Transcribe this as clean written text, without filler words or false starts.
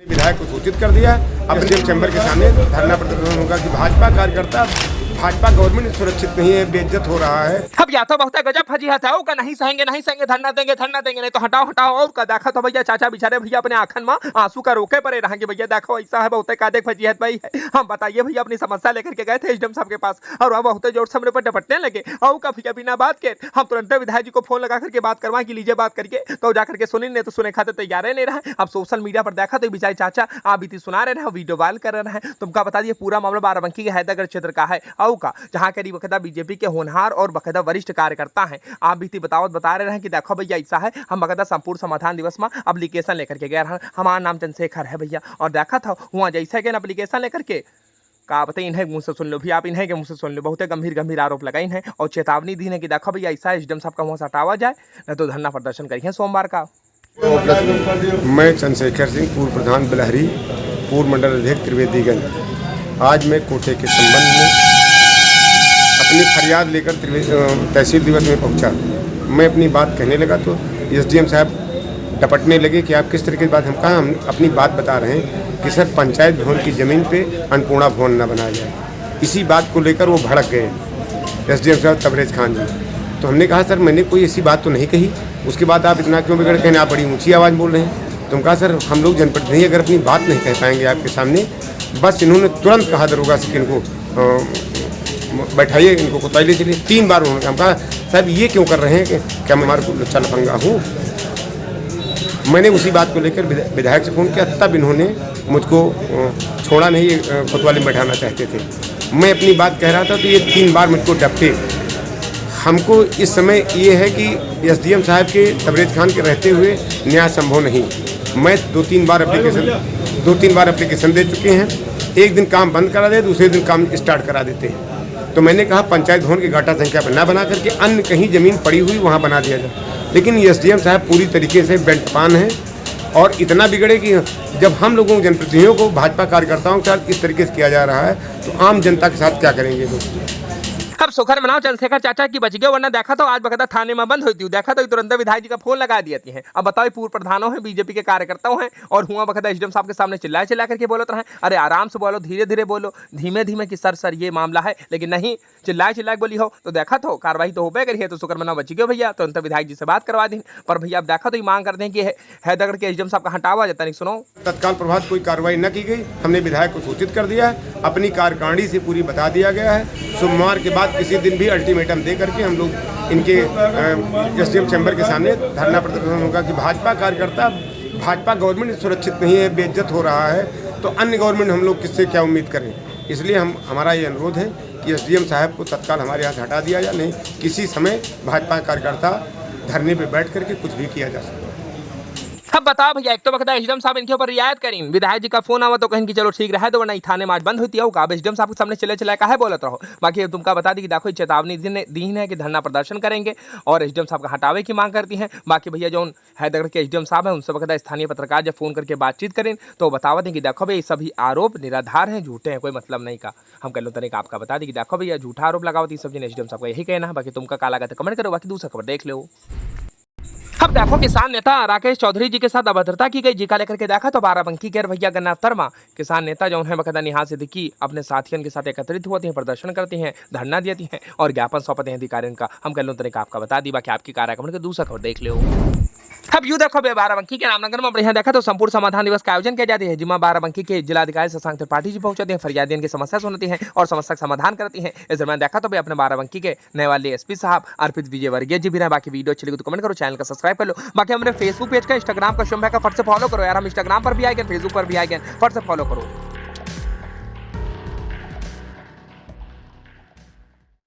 विधायक को सूचित कर दिया। अब एसडीएम चैम्बर के सामने धरना प्रदर्शन होगा कि भाजपा कार्यकर्ता, भाजपा गवर्नमेंट सुरक्षित नहीं है, बेइज्जत हो रहा है। अब या तो बहुत गजब फजीहत है, का नहीं सहेंगे धरना देंगे नहीं तो हटाओ और का देखा तो भैया चाचा बेचारे भैया अपने आंखन में आंसू का रोके पड़े रहेंगे। भैया देखो ऐसा है, बहुत का देख फजीहत भाई है। हम बताइए भैया अपनी समस्या लेकर के गए थे एसडीएम साहब के पास और वह बहुत जोर से हमरे पर डपटने लगे और का भैया बिना बात के हम तुरंत विधायक जी को फोन लगा करके बात करवा कि लीजिए बात करके, तो जाकर के सुनी नहीं तो सुने खाते तैयार नहीं रहा। अब सोशल मीडिया पर देखा तो बेचारे चाचा आप बीती सुना रहे हैं, वीडियो वायरल कर रहे हैं। तुमका बता दिए पूरा मामला बाराबंकी के हैदरगढ़ क्षेत्र का है और का जहाँ करीब बकायदा बीजेपी के होनहार और बकायदा वरिष्ठ कार्यकर्ता हैं। आप बीती बता रहे हैं कि देखो भैया ऐसा है, हम बकायदा संपूर्ण समाधान दिवस में एप्लीकेशन लेकर के गए हैं। हमारा नाम चंद्रशेखर है भैया और देखा था हुआ जैसा कि एप्लीकेशन लेकर के का बताइए इन्हें मुंह से सुन लो भी, आप इन्हें के मुंह से सुन लो। बहुत गंभीर आरोप लगाई हैं और चेतावनी दी है कि देखो भैया ऐसा एसडीएम साहब का वहाँ से हटावा जाए न तो धरना प्रदर्शन करिए सोमवार का। मैं चंद्रशेखर सिंह, पूर्व प्रधान बिलहरी, पूर्व मंडल अध्यक्ष त्रिवेदीगंज। आज मैं कोटे के संबंध में अपनी फरियाद लेकर तहसील दिवस में पहुंचा। मैं अपनी बात कहने लगा तो एसडीएम साहब डपटने लगे कि आप किस तरह की बात। हम अपनी बात बता रहे हैं कि सर पंचायत भवन की ज़मीन पे अन्नपूर्णा भवन न बनाया जाए। इसी बात को लेकर वो भड़क गए एसडीएम साहब तबरेज खान जी। तो हमने कहा सर मैंने कोई ऐसी बात तो नहीं कही। उसके बाद आप इतना क्यों बिगड़ गए, आप बड़ी ऊँची आवाज़ बोल रहे हैं। तुम कहा सर हम लोग जनप्रतिनिधि अगर अपनी बात नहीं कह पाएंगे आपके सामने। बस इन्होंने तुरंत कहा दरोगा से कि इनको बैठाइए, इनको कोतवाली चलिए। 3 बार उन्होंने कहा साहब ये क्यों कर रहे हैं कि क्या मैं हमारे को लुच्चा लफंगा हूँ। मैंने उसी बात को लेकर विधायक से फ़ोन किया, तब इन्होंने मुझको छोड़ा नहीं, कोतवाली में बैठाना चाहते थे। मैं अपनी बात कह रहा था तो ये 3 बार मुझको डपटे। हमको इस समय ये है कि एसडीएम साहब के तबरेज खान के रहते हुए न्याय संभव नहीं। मैं 2-3 बार एप्लीकेशन दे चुके हैं। एक दिन काम बंद करा दे, दूसरे दिन काम स्टार्ट करा देते हैं। तो मैंने कहा पंचायत भवन की घाटा संख्या पर ना बना करके अन्य कहीं ज़मीन पड़ी हुई वहाँ बना दिया जाए। लेकिन एसडीएम साहब पूरी तरीके से बेंटपान है और इतना बिगड़े कि जब हम लोगों जनप्रतिनिधियों को, भाजपा कार्यकर्ताओं के साथ इस तरीके से किया जा रहा है तो आम जनता के साथ क्या करेंगे लोग। अब सुखर मनाओ चंद्रशेखर चाचा की बच गए, वरना देखा तो आज बकायदा थाने में बंद होती हूँ। देखा तो तुरंत विधायक जी का फोन लगा दिया है। अब बताओ पूर्व प्रधानों हैं, बीजेपी के कार्यकर्ताओं हैं और हुआ बकायदा एसडीएम साहब के सामने चिल्ला करके बोलते रहे, अरे आराम से बोलो, धीरे बोलो, धीमे कि सर ये मामला है। लेकिन नहीं, चिल्ला बोली हो तो देखा तो कार्रवाई तो हो करी है। तो शुक्र मनाओ बच गए भैया, तुरंत विधायक जी से बात करवा दी। पर भैया अब देखा तो ये मांग करते हैं कि हैदरगढ़ के एसडीएम साहब का हटावा जाता नहीं। सुनो, तत्काल प्रभाव कोई कार्रवाई न की गई। हमने विधायक को सूचित कर दिया, अपनी कार्यकारिणी से पूरी बता दिया गया है। सोमवार के बाद किसी दिन भी अल्टीमेटम दे करके हम लोग इनके एसडीएम चैम्बर के सामने धरना प्रदर्शन होगा कि भाजपा कार्यकर्ता, भाजपा गवर्नमेंट सुरक्षित नहीं है, बेइज्जत हो रहा है। तो अन्य गवर्नमेंट हम लोग किससे क्या उम्मीद करें। इसलिए हमारा ये अनुरोध है कि एसडीएम साहब को तत्काल हमारे यहाँ से हटा दिया जाए। नहीं किसी समय भाजपा कार्यकर्ता धरने पर बैठ करके कुछ भी किया जा सकता है। अब बताओ भैया, एक तो बता एसडीएम साहब इनके ऊपर रियायत करें, विधायक जी का फोन आवा तो कहें कि चलो ठीक रहा, तो वरना थाने में आज बंद होती है। अब एसडीएम साहब के सामने चिल्ला का है बोलत रहो। बाकी तुमका बता दी कि देखो चेतावनी दी है कि धरना प्रदर्शन करेंगे और एसडीएम साहब का हटावे की मांग करती हैं। बाकी भैया जो हैदरगढ़ के एसडीएम साहब हैं उनसे बकायदा स्थानीय पत्रकार जब फोन करके बातचीत करें तो बतावा दें कि देखो भाई सभी आरोप निराधार हैं, झूठे हैं, कोई मतलब नहीं का। हम कह लो तरीका आपका बता दी कि देखो भैया झूठा आरोप लगाओ। सब एसडीएम साहब का यही कहना है। बाकी तुमका काला लगा तो कमेंट करो, बाकी दूसरा खबर देख लो। अब देखो किसान नेता राकेश चौधरी जी के साथ अभद्रता की गई, जिका लेकर के देखा तो बाराबंकी के भैया गन्ना तरमा किसान नेता जो है बकायदा निहाल सिद्दीकी अपने साथियों के साथ एकत्रित होते हैं, प्रदर्शन करते हैं, धरना देती हैं और ज्ञापन सौंपते हैं अधिकारियों का। हम कह लो तरीका आपका बता दी, बाकी आपकी कार्यक्रम के दूसरा खबर देख लो। अब यू देखो बाराबंकी के रामनगर में यहाँ देखा तो संपूर्ण समाधान दिवस का आयोजन किया जाती है, जिसमें बाराबंकी के जिलाधिकारी शशांक त्रिपाठी जी पहुंचते हैं, फरियादियों की समस्या सुनती हैं और समस्या का समाधान करती हैं। इस दरमियान देखा तो अपने बाराबंकी के नए वाले एसपी साहब अर्पित विजय वर्गीय जी भी रहे। बाकी वीडियो अच्छी लगी तो कमेंट करो, चैनल का सब्सक्राइब कर लो। बाकी हमारे फेसबुक पेज का, इंस्टाग्राम का शुभ है का फट से फॉलो करो यार। हम इंस्टाग्राम पर भी आए गए, फेसबुक पर भी आए गए, फट से फॉलो करो।